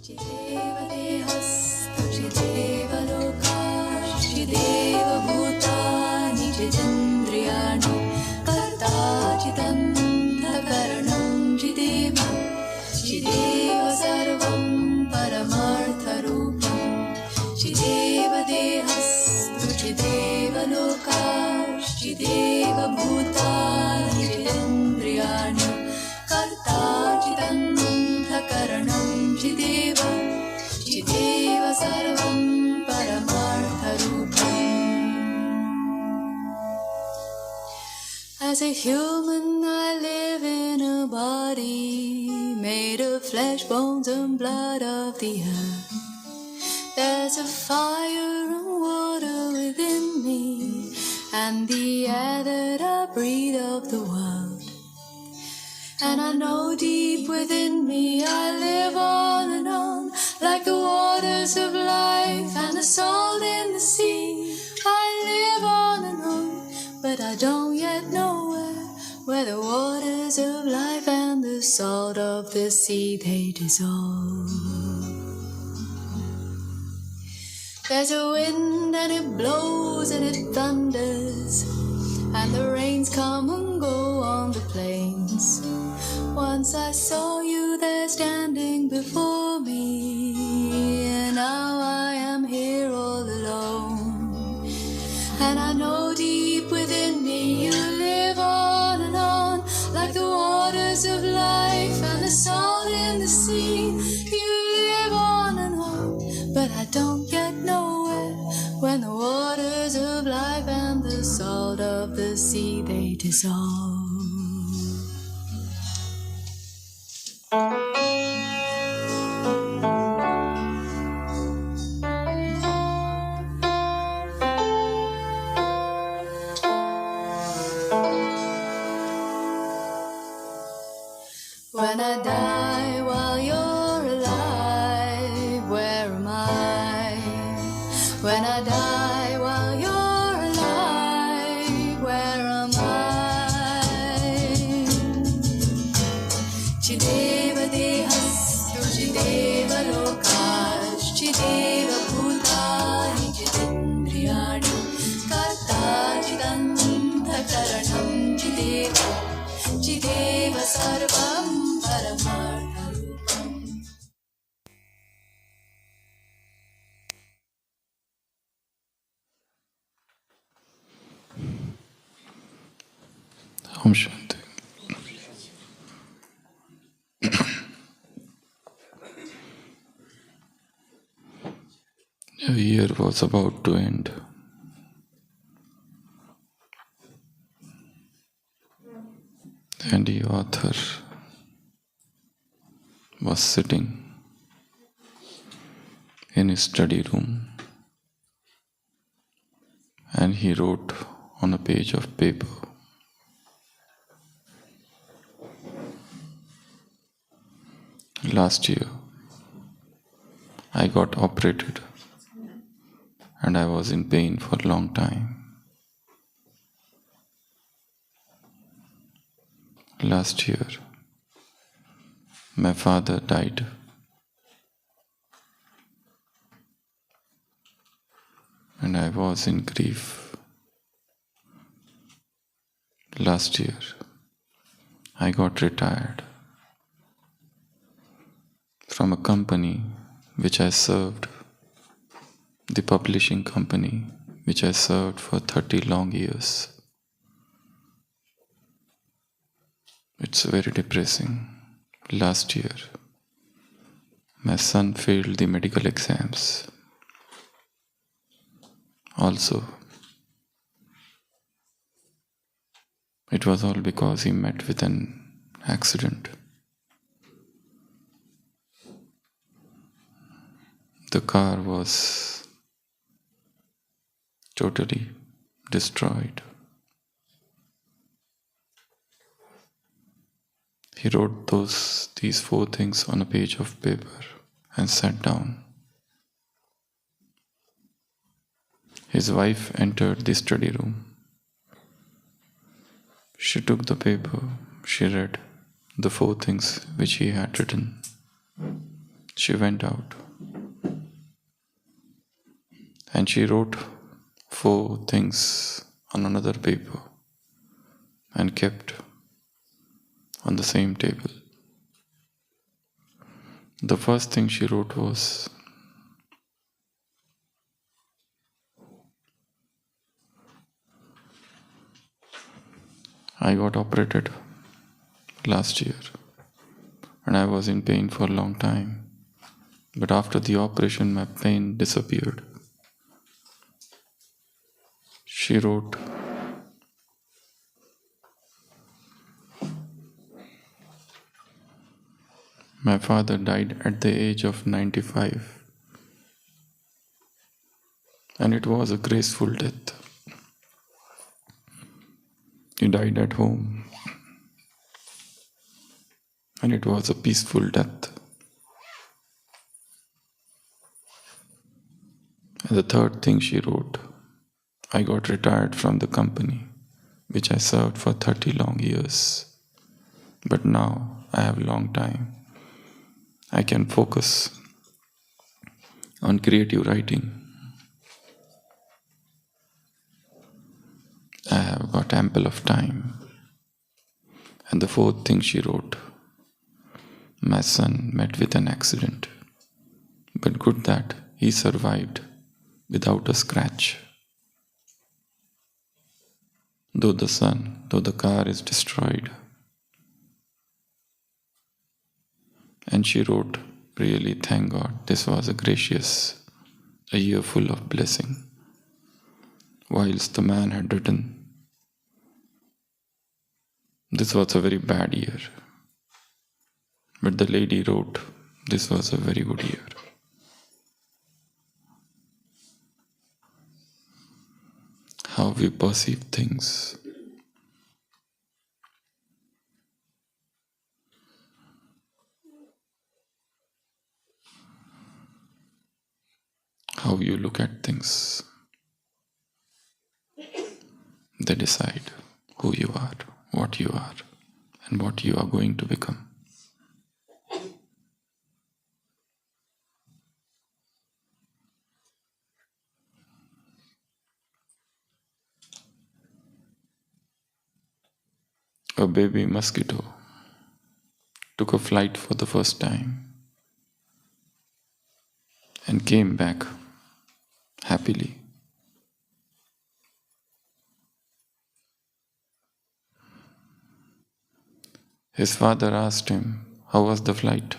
Chideva dehastu chideva lokash chideva bhutani chidendriyani karta chidanta karanam chideva chideva sarvam paramartha rupam chideva dehastu chideva lokash chideva bhutani chidendriyani karta chidanta karanam chideva chideva sarvam paramartha rupam. As a human I live in a body made of flesh, bones and blood of the earth. There's a fire and water within me and the air that I breathe of the world. And I know deep within me I live on and on, like the waters of life and the salt in the sea. I live on and on, but I don't yet know where the waters of life and the salt of the sea they dissolve. There's a wind and it blows and it thunders, and the rains come and go on the plains. Once I saw you there standing before me, and now I am here all alone. And I know deep within me you live on and on, like the waters of life and the salt in the sea. You live on and on, but I don't get nowhere when the waters of life and the salt of the sea, they dissolve. When I die while you're alive, where am I? When I die while you're alive, where am I? Chideva dehastu, chideva lokash, chideva bhutani, chidindriyani, karta chidanta karanam, chideva sarvam. Om Shanti. A year was about to end, and the author was sitting in his study room, and he wrote on a page of paper, "Last year, I got operated and I was in pain for a long time. Last year, my father died. And I was in grief. Last year, I got retired from a company which I served, the publishing company which I served for 30 long years. It's very depressing. Last year, my son failed the medical exams. Also, it was all because he met with an accident. The car was totally destroyed. He wrote these 4 things on a page of paper and sat down. His wife entered the study room. She took the paper, she read the 4 things which he had written. She went out and she wrote 4 things on another paper and kept on the same table. The first thing she wrote was, "I got operated last year and I was in pain for a long time. But after the operation, my pain disappeared." She wrote, "My father died at the age of 95, and it was a graceful death. He died at home, and it was a peaceful death." And the third thing she wrote, "I got retired from the company which I served for 30 long years. But now I have long time. I can focus on creative writing. I have got ample of time. And the fourth thing she wrote, my son met with an accident, but good that he survived without a scratch. Though the car is destroyed. And she wrote, really thank God, this was a year full of blessing. Whilst the man had written, this was a very bad year. But the lady wrote, this was a very good year. How we perceive things. How you look at things. They decide who you are, and what you are going to become. A baby mosquito took a flight for the first time and came back happily. His father asked him, how was the flight?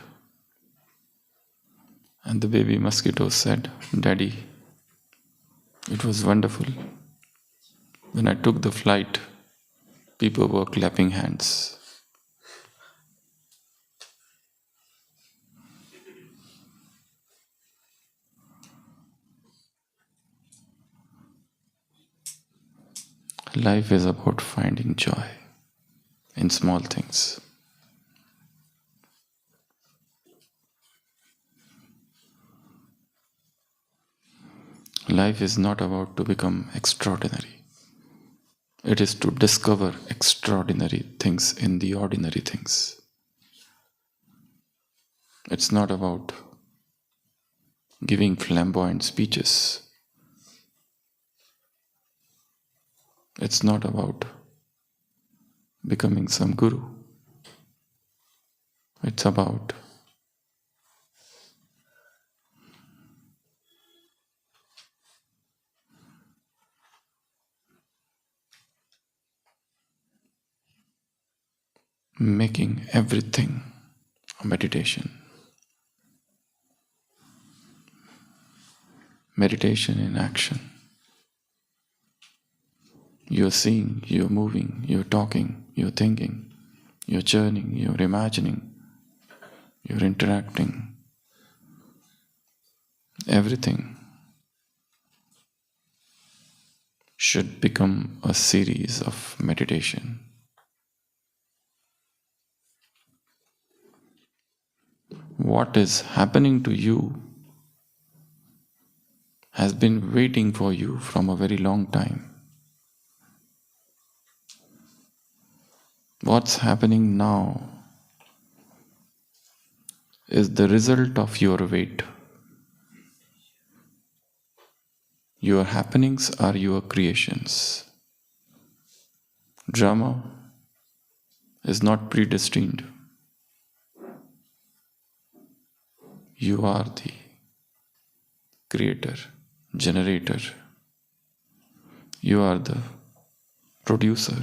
And the baby mosquito said, Daddy, it was wonderful. When I took the flight, people were clapping hands. Life is about finding joy in small things. Life is not about to become extraordinary. It is to discover extraordinary things in the ordinary things. It's not about giving flamboyant speeches. It's not about becoming some guru. It's about making everything a meditation. Meditation in action. You're seeing, you're moving, you're talking, you're thinking, you're churning, you're imagining, you're interacting. Everything should become a series of meditation. What is happening to you has been waiting for you from a very long time. What's happening now is the result of your wait. Your happenings are your creations. Drama is not predestined. You are the creator, generator. You are the producer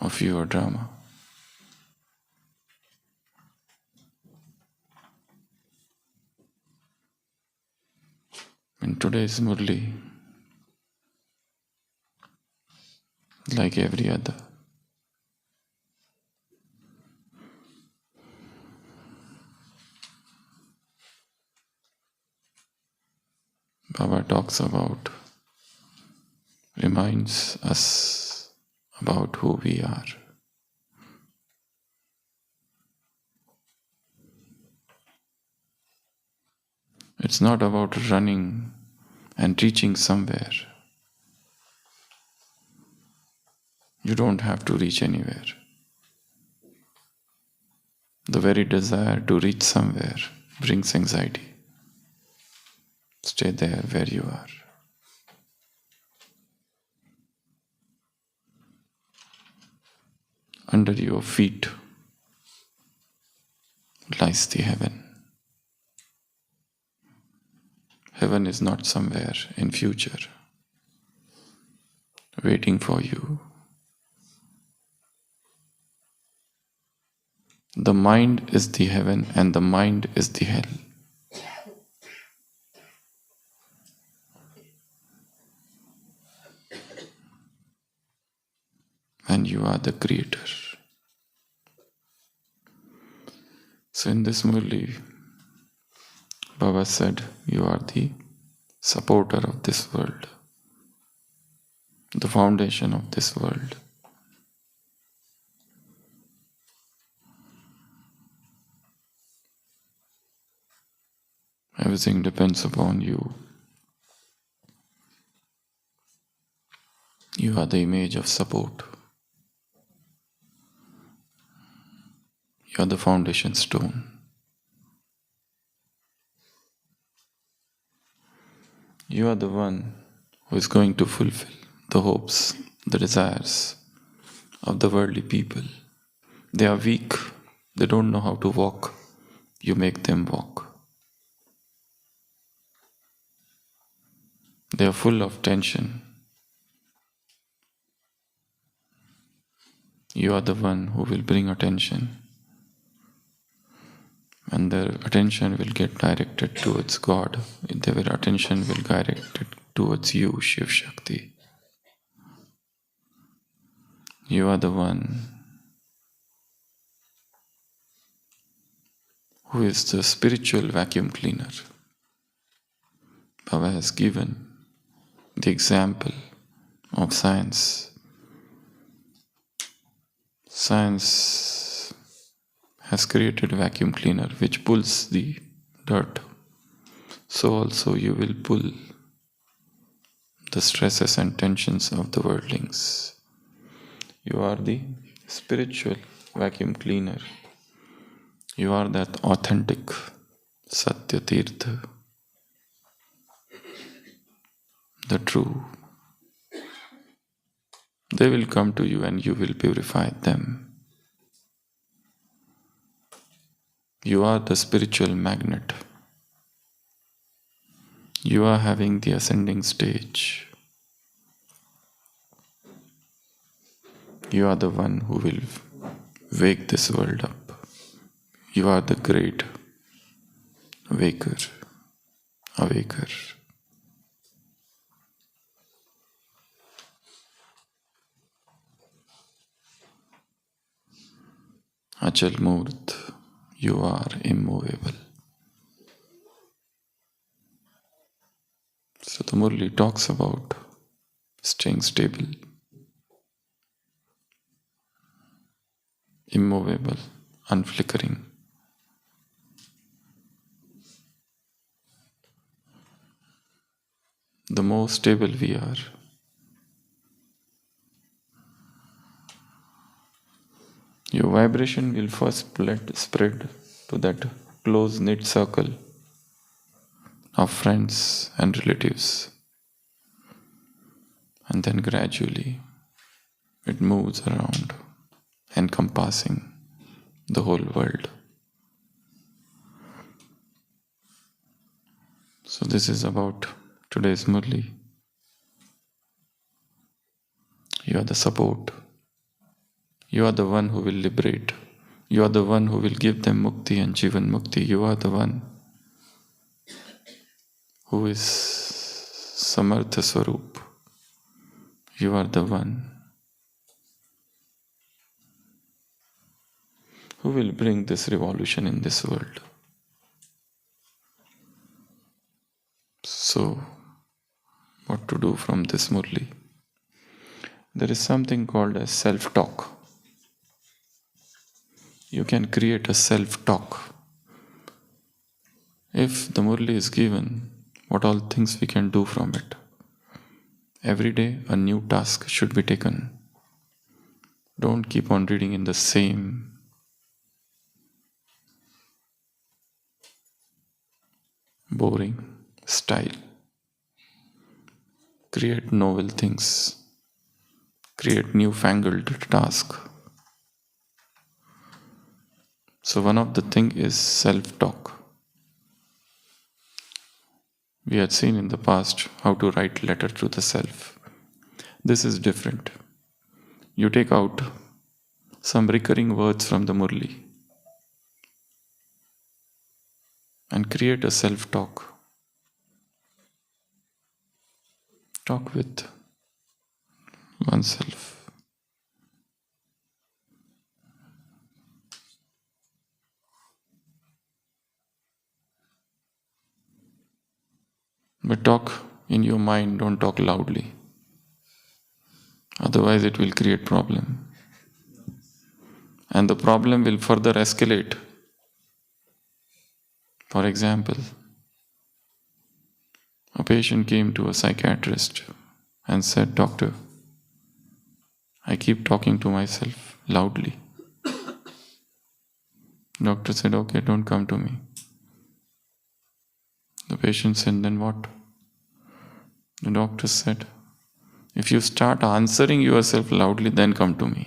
of your drama. In today's Murli, like every other, Baba talks about, reminds us about who we are. It's not about running and reaching somewhere. You don't have to reach anywhere. The very desire to reach somewhere brings anxiety. Stay there where you are. Under your feet lies the heaven. Heaven is not somewhere in future, waiting for you. The mind is the heaven and the mind is the hell. And you are the creator. So in this Murli, Baba said, you are the supporter of this world, the foundation of this world. Everything depends upon you. You are the image of support. You are the foundation stone. You are the one who is going to fulfill the hopes, the desires of the worldly people. They are weak, they don't know how to walk. You make them walk. They are full of tension. You are the one who will bring attention, and their attention will get directed towards God. Their attention will get directed towards you, Shiv Shakti. You are the one who is the spiritual vacuum cleaner. Baba has given the example of science. Science has created a vacuum cleaner which pulls the dirt. So also you will pull the stresses and tensions of the worldlings. You are the spiritual vacuum cleaner. You are that authentic Satya Tirtha, the true. They will come to you and you will purify them. You are the spiritual magnet. You are having the ascending stage. You are the one who will wake this world up. You are the great waker, awaker. Achal Murt, you are immovable. So the Murli talks about staying stable, immovable, unflickering. The more stable we are, your vibration will first spread to that close-knit circle of friends and relatives, and then gradually it moves around, encompassing the whole world. So this is about today's Murli. You are the support. You are the one who will liberate. You are the one who will give them mukti and jivan mukti. You are the one who is Samartha Swarup. You are the one who will bring this revolution in this world. So, what to do from this Murli? There is something called as self-talk. You can create a self-talk. If the Murli is given, what all things we can do from it? Every day a new task should be taken. Don't keep on reading in the same boring style. Create novel things. Create newfangled tasks. So one of the thing is self-talk. We had seen in the past how to write letter to the self. This is different. You take out some recurring words from the Murli and create a self-talk. Talk with oneself. But talk in your mind, don't talk loudly. Otherwise it will create problem. And the problem will further escalate. For example, a patient came to a psychiatrist and said, "Doctor, I keep talking to myself loudly." Doctor said, "Okay, don't come to me." The patient said, "Then what?" The doctor said, "If you start answering yourself loudly, then come to me.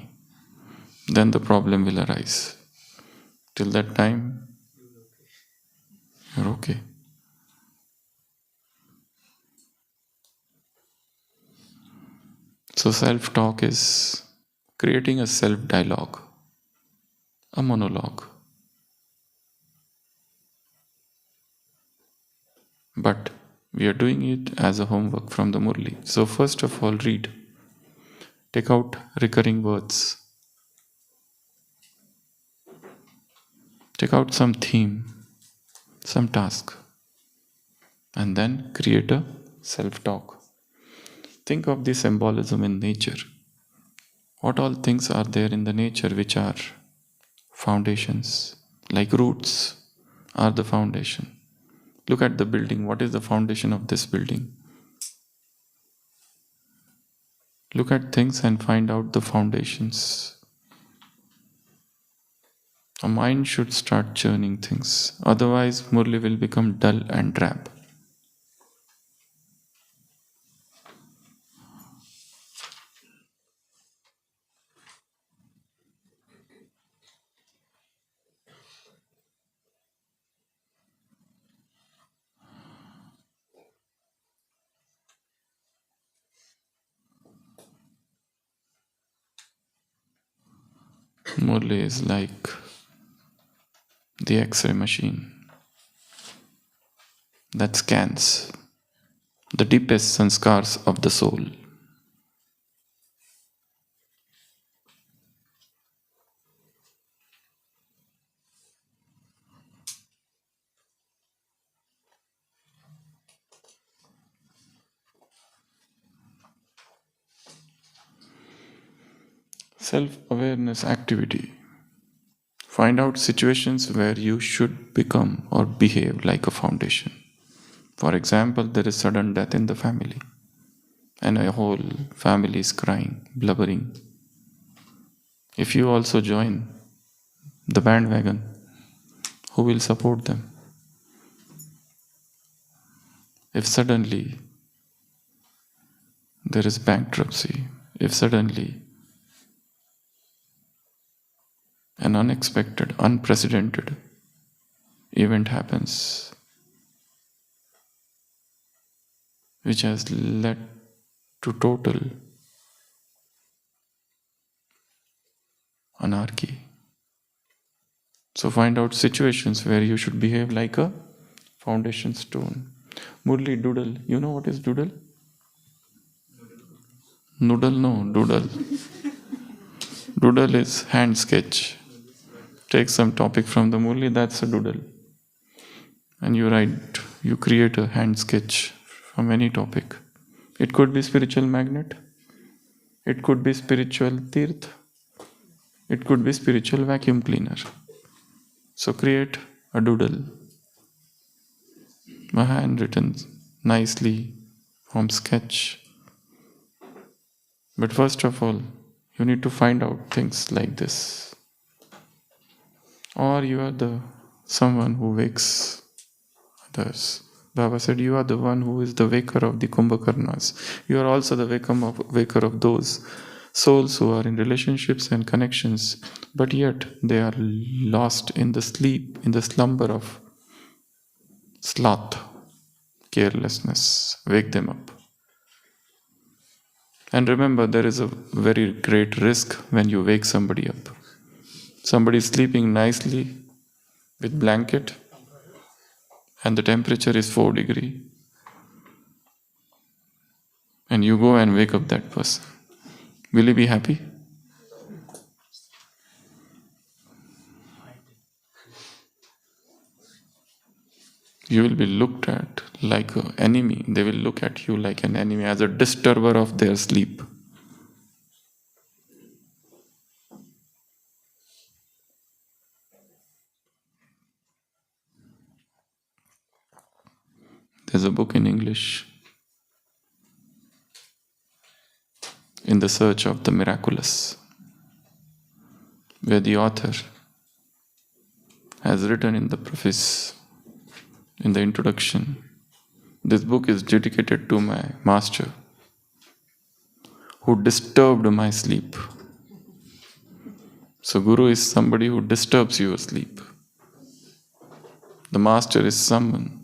Then the problem will arise. Till that time, you're okay." So self-talk is creating a self-dialogue, a monologue. But we are doing it as a homework from the Murli. So first of all, read. Take out recurring words. Take out some theme, some task. And then create a self-talk. Think of the symbolism in nature. What all things are there in the nature which are foundations? Like roots are the foundation. Look at the building. What is the foundation of this building? Look at things and find out the foundations. A mind should start churning things. Otherwise, Murli will become dull and drab. Murli is like the X-ray machine that scans the deepest sanskars of the soul. Self-awareness activity. Find out situations where you should become or behave like a foundation. For example, there is sudden death in the family and a whole family is crying, blubbering. If you also join the bandwagon, who will support them? If suddenly there is bankruptcy, if suddenly an unexpected, unprecedented event happens, which has led to total anarchy. So find out situations where you should behave like a foundation stone. Murli, doodle. You know what is doodle? Noodle, no, doodle. Doodle is hand sketch. Take some topic from the Murli, that's a doodle. And you create a hand sketch from any topic. It could be spiritual magnet. It could be spiritual tirth. It could be spiritual vacuum cleaner. So create a doodle. A handwritten nicely from sketch. But first of all, you need to find out things like this. Or you are the someone who wakes others. Baba said, you are the one who is the waker of the Kumbhakarnas. You are also the waker of those Souls who are in relationships and connections, but yet they are lost in the sleep, in the slumber of sloth, carelessness. Wake them up. And remember, there is a very great risk when you wake somebody up. Somebody is sleeping nicely with blanket and the temperature is 4 degree, and you go and wake up that person. Will he be happy? You will be looked at like an enemy. They will look at you like an enemy, as a disturber of their sleep. There's a book in English, In the Search of the Miraculous, where the author has written in the preface, in the introduction, this book is dedicated to my master who disturbed my sleep. So Guru is somebody who disturbs your sleep. The master is someone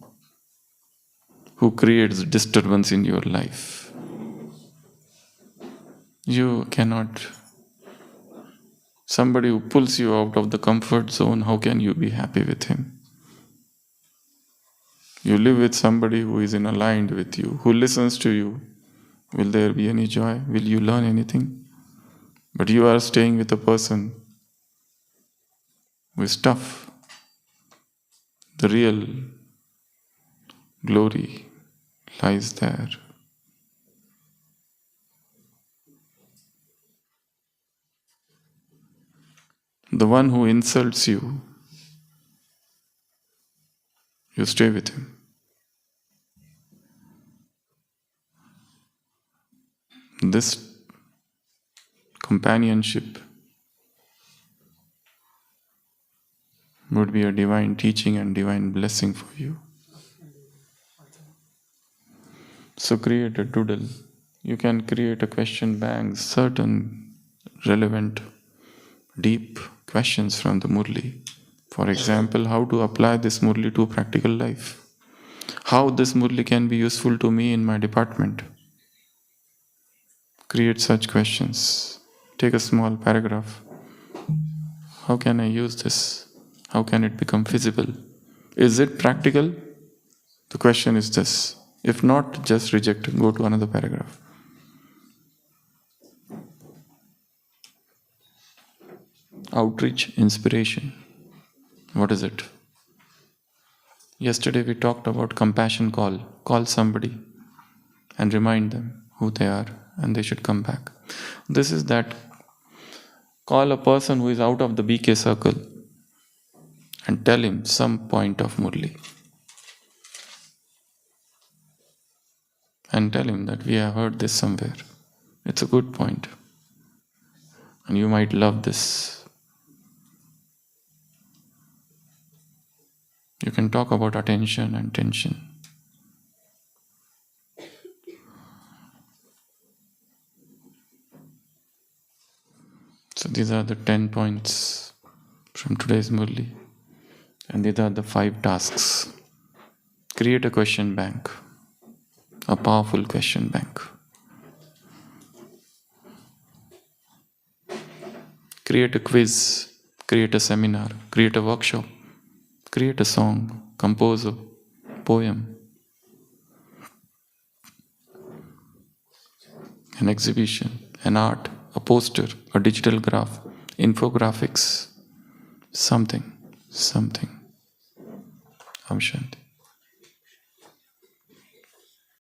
who creates disturbance in your life. You cannot. Somebody who pulls you out of the comfort zone, how can you be happy with him? You live with somebody who is aligned with you, who listens to you. Will there be any joy? Will you learn anything? But you are staying with a person who is tough. The real glory lies there. The one who insults you, you stay with him. This companionship would be a divine teaching and divine blessing for you. So create a doodle. You can create a question bank, certain relevant, deep questions from the Murli. For example, how to apply this Murli to practical life. How this Murli can be useful to me in my department. Create such questions. Take a small paragraph. How can I use this? How can it become feasible? Is it practical? The question is this. If not, just reject it. Go to another paragraph. Outreach, inspiration. What is it? Yesterday we talked about compassion call. Call somebody and remind them who they are and they should come back. This is that. Call a person who is out of the BK circle and tell him some point of Murli. And tell him that we have heard this somewhere. It's a good point. And you might love this. You can talk about attention and tension. So these are the 10 points from today's Murli. And these are the 5 tasks. Create a question bank. A powerful question bank. Create a quiz. Create a seminar. Create a workshop. Create a song. Compose a poem. An exhibition. An art. A poster. A digital graph. Infographics. Something. Om Shanti.